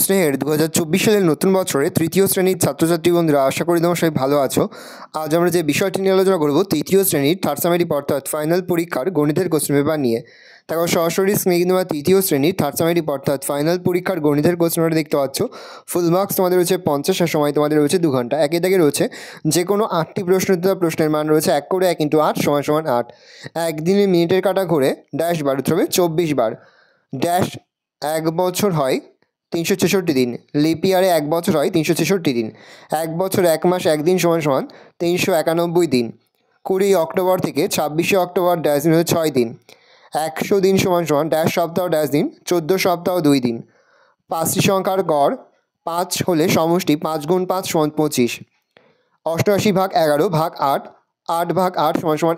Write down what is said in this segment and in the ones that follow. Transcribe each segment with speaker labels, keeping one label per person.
Speaker 1: স্নেহের 2024 সালের নতুন বছরে তৃতীয় শ্রেণীর ছাত্রছাত্রী বন্ধুরা, আশা করি তোমরা সবাই ভালো আছো। আজ আমরা যে বিষয়টি নিয়ে আলোচনা করব তৃতীয় শ্রেণীর থার্ড সামেটিভ অর্থাৎ ফাইনাল পরীক্ষার গণিতের কোশ্চেন পেপার নিয়ে। দেখো সরাসরি স্ক্রিনে কিন্তু তোমরা তৃতীয় শ্রেণীর থার্ড সামেটিভ অর্থাৎ ফাইনাল পরীক্ষার গণিতের কোশ্চেন পেপার দেখতে পাচ্ছ। ফুল মার্কস তোমাদের রয়েছে 50 আর সময় তোমাদের রয়েছে 2 ঘন্টা। একে দাগে রয়েছে যে কোনো 8টি প্রশ্নের মান রয়েছে 1 করে 1 × 8 = 8। একদিনে মিনিটের কাঁটা ঘুরে ড্যাশ বার উঠতে হবে 24 বার, ড্যাশ 1 বছর হয় 366 দিন, লিপ ইয়ারে 1 বছর হয় 366 দিন, 1 বছর 1 মাস 1 দিন = 391 দিন, 20 অক্টোবর থেকে 26 অক্টোবর ড্যাশ দিন হচ্ছে 6 দিন, 100 দিন = ড্যাশ সপ্তাহ ড্যাশ দিন 14 সপ্তাহ 2 দিন, 5টি সংখ্যার গড় 5 হলে সমষ্টি 5 × 5 = 25, 88 ভাগ 11 ভাগ 8, 8 ভাগ 8 = 1,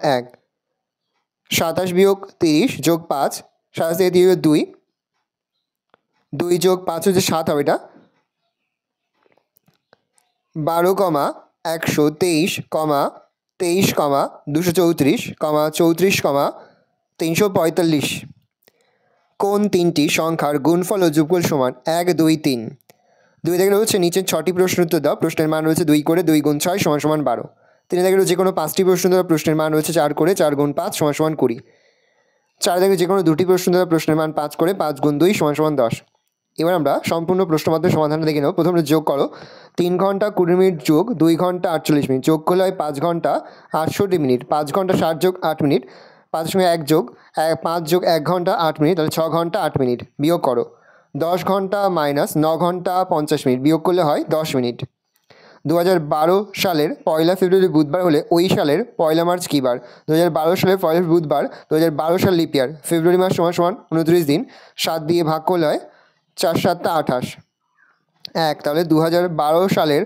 Speaker 1: 27 বিয়োগ 30 যোগ 5, 27 থেকে 30 2, 2 যোগ 5 হচ্ছে 7 হবে এটা, 12, 123, 23, 234, 34, 345। কোন তিনটি সংখ্যার গুণফল ও যোগফল সমান 1, 2, 3? 2 থেকে রয়েছে নিচের 6টি প্রশ্ন উত্তর দাও। প্রশ্নের মান রয়েছে 2 করে 2 × 6 = 12। 3 থেকে যে কোনো 5টি প্রশ্ন দাও। প্রশ্নের মান রয়েছে 4 করে 4 × 5 = 20। 4 থেকে যে কোনো 2টি প্রশ্ন দাও। প্রশ্নের মান 5 করে 5 × 2 = 10। এবার আমরা সম্পূর্ণ প্রশ্নপত্রের সমাধানটা দেখে নেব। প্রথমে যোগ করো 3 ঘন্টা 20 মিনিট যোগ 2 ঘন্টা 48 মিনিট, যোগ করলে হয় 5 ঘন্টা 68 মিনিট, 5 ঘন্টা 60 যোগ 8 মিনিট, 5 সঙ্গে 1 যোগ 5 যোগ 1 ঘন্টা 8 মিনিট, তাহলে 6 ঘন্টা 8 মিনিট। বিয়োগ করো 10 ঘন্টা মাইনাস 9 ঘন্টা 50 মিনিট, বিয়োগ করলে হয় 10 মিনিট। 2012 সালের 1 ফেব্রুয়ারি বুধবার হলে ওই সালের 1 মার্চ কী বার? 2012 সালের 1 বুধবার, 2012 সাল লিপ ইয়ার, ফেব্রুয়ারি মাস = 29 দিন, 7 দিয়ে ভাগ করলে হয় 4 × 7 = 28, 1। তাহলে 2012 সালের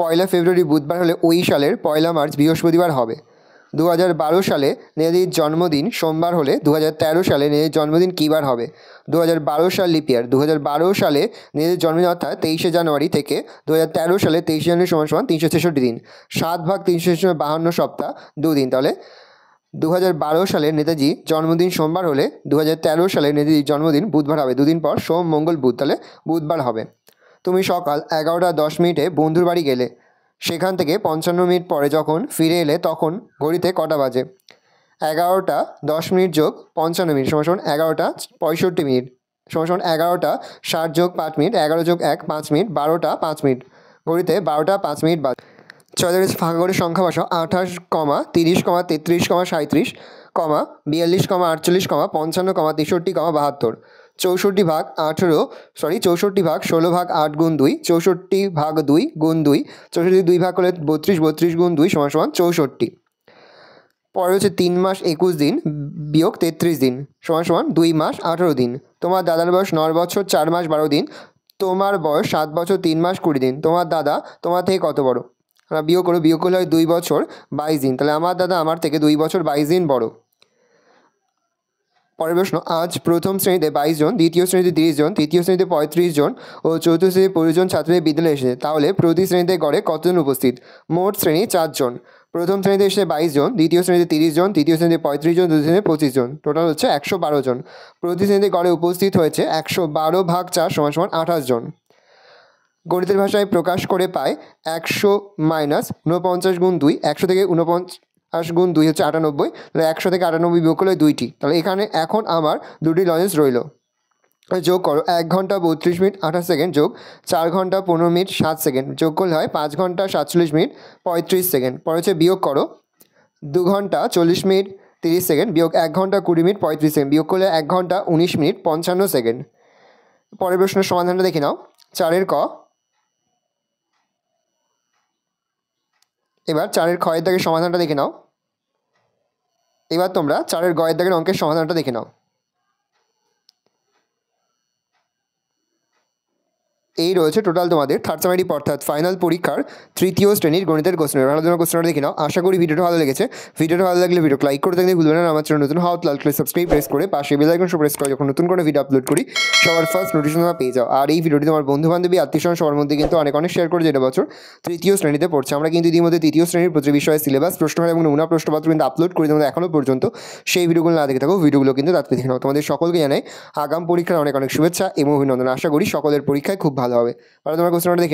Speaker 1: 1 ফেব্রুয়ারি বুধবার হলে ওই সালের 1 মার্চ বৃহস্পতিবার হবে। 2012 সালে নেতাজির জন্মদিন সোমবার হলে 2013 সালে নেতাজির জন্মদিন কী বার হবে? 2012 সাল লিপ ইয়ার, 2012 সালে নেতাজির জন্মদিন অর্থাৎ 23শে জানুয়ারি থেকে 2013 সালে 23শে জানুয়ারি = 366 দিন, 7 ভাগ 366 52 সপ্তাহ 2 দিন। তাহলে 2012 সালে নেতাজি জন্মদিন সোমবার হলে 2013 সালে নেতাজির জন্মদিন বুধবার হবে। 2 দিন পর সোম মঙ্গল বুধ, তাহলে বুধবার হবে। তুমি সকাল 11টা 10 মিনিটে বন্ধুর বাড়ি গেলে, সেখান থেকে 55 মিনিট পরে যখন ফিরে এলে তখন ঘড়িতে কটা বাজে? 11টা 10 মিনিট যোগ 55 মিনিট = 11টা 65 মিনিট = 11টা 60 যোগ 5 মিনিট, 11 যোগ 1 5 মিনিট, 12টা 5 মিনিট, ঘড়িতে 12টা 5 মিনিট বাজে। 6 ফাঁকা করে সংখ্যা বসাও। 28, 30, 33, 37, 42, 48, 55, 63, 72। 64 ভাগ 16 ভাগ 8 × 2, 64 ভাগ 2 × 2, 64 2 ভাগ করলে 32, 32 × 2 = 64। পরে হচ্ছে 3 মাস 21 দিন বিয়োগ 33 দিন = 2 মাস 18 দিন। তোমার দাদার বয়স 9 বছর 4 মাস 12 দিন, তোমার বয়স 7 বছর 3 মাস 20 দিন। তোমার দাদা তোমার থেকে কত বড়? আমরা বিয়োগ করলে হয় 2 বছর 22 দিন, তাহলে আমার দাদা আমার থেকে 2 বছর 22 দিন বড়। পরের প্রশ্ন, আজ প্রথম শ্রেণীতে 22 জন, দ্বিতীয় শ্রেণীতে 30 জন, তৃতীয় শ্রেণীতে 35 জন ও চতুর্থ শ্রেণীতে 25 জন ছাত্রদের বিদ্যালয়ে এসেছে, তাহলে প্রতি শ্রেণীতে গড়ে কতজন উপস্থিত? মোট শ্রেণী 4 জন। প্রথম শ্রেণীতে এসে 22 জন, দ্বিতীয় শ্রেণীতে 30 জন, তৃতীয় শ্রেণীতে 35 জন, চতুর্থ শ্রেণীতে 25 জন, টোটাল হচ্ছে 112 জন। প্রতি শ্রেণীতে গড়ে উপস্থিত হয়েছে 112 ভাগ 4 = 28 জন। গণিতের ভাষায় প্রকাশ করে পায় 100 - 49 × 2, 100 থেকে 49 × 2 হচ্ছে 98, তাহলে 100 থেকে 98 বিয়োগ করলে 2টি। তাহলে এখানে এখন আমার 2টি লজেন্স রইল। যোগ করো 1 ঘন্টা 32 মিনিট 28 সেকেন্ড যোগ 4 ঘন্টা 15 মিনিট 7 সেকেন্ড, যোগ করলে হয় 5 ঘন্টা 47 মিনিট 35 সেকেন্ড। পরে হচ্ছে বিয়োগ করো 2 ঘন্টা 40 মিনিট 30 সেকেন্ড বিয়োগ 1 ঘন্টা 20 মিনিট 35 সেকেন্ড, বিয়োগ করলে 1 ঘন্টা 19 মিনিট 55 সেকেন্ড। পরের প্রশ্নের সমাধানটা দেখে নাও। 4 ক, এবার 4 খ এর দাগের সমাধানটা দেখে নাও। এবার তোমরা 4 গ এর দাগের অঙ্কের সমাধানটা দেখে নাও। এই রয়েছে টোটাল তোমাদের থার্ড সামেটিভ অর্থাৎ ফাইনাল পরীক্ষার তৃতীয় শ্রেণীর গণিতের কোশ্চেন। ভালো কোশ্চেনটা দেখে নাও। আশা করি ভিডিওটা ভালো লেগেছে। ভিডিওটা ভালো লাগলে ভিডিও লাইক করে থাকলে ভুলবেন না। আমার চ্যানেল নতুন হওয়া লাল করে সাবস্ক্রাইব প্রেস করে পাশে বেল আইকন প্রেস করে যখন নতুন করে ভিডিও আপলোড করি সবার ফার্স্ট নোটিফিকেশন তোমরা পেয়ে যাও। আর এই ভিডিওটি তোমার বন্ধু বান্ধবী আত্মীয়স্বজন সবার মধ্যে কিন্তু অনেক শেয়ার করে, যেটা বছর তৃতীয় শ্রেণীতে পড়ছে। আমরা কিন্তু ইতিমধ্যে তৃতীয় শ্রেণীর প্রতি বিষয়ে সিলেবাস প্রশ্নকাল এবং নমুনা প্রশ্নপত্র কিন্তু আপলোড করি তোমাদের এখনও পর্যন্ত। সেই ভিডিওগুলো না দেখে থাকো, ভিডিওগুলো কিন্তু তাৎক্ষণিক দেখে নাও। তোমাদের সকলকে জানাই আগাম পরীক্ষার অনেক শুভেচ্ছা এবং অভিনন্দন। আশা করি সকলের পরীক্ষায় খুব ভালো ভালো হবে। তাহলে তোমার কোশ্চেনটা দেখি।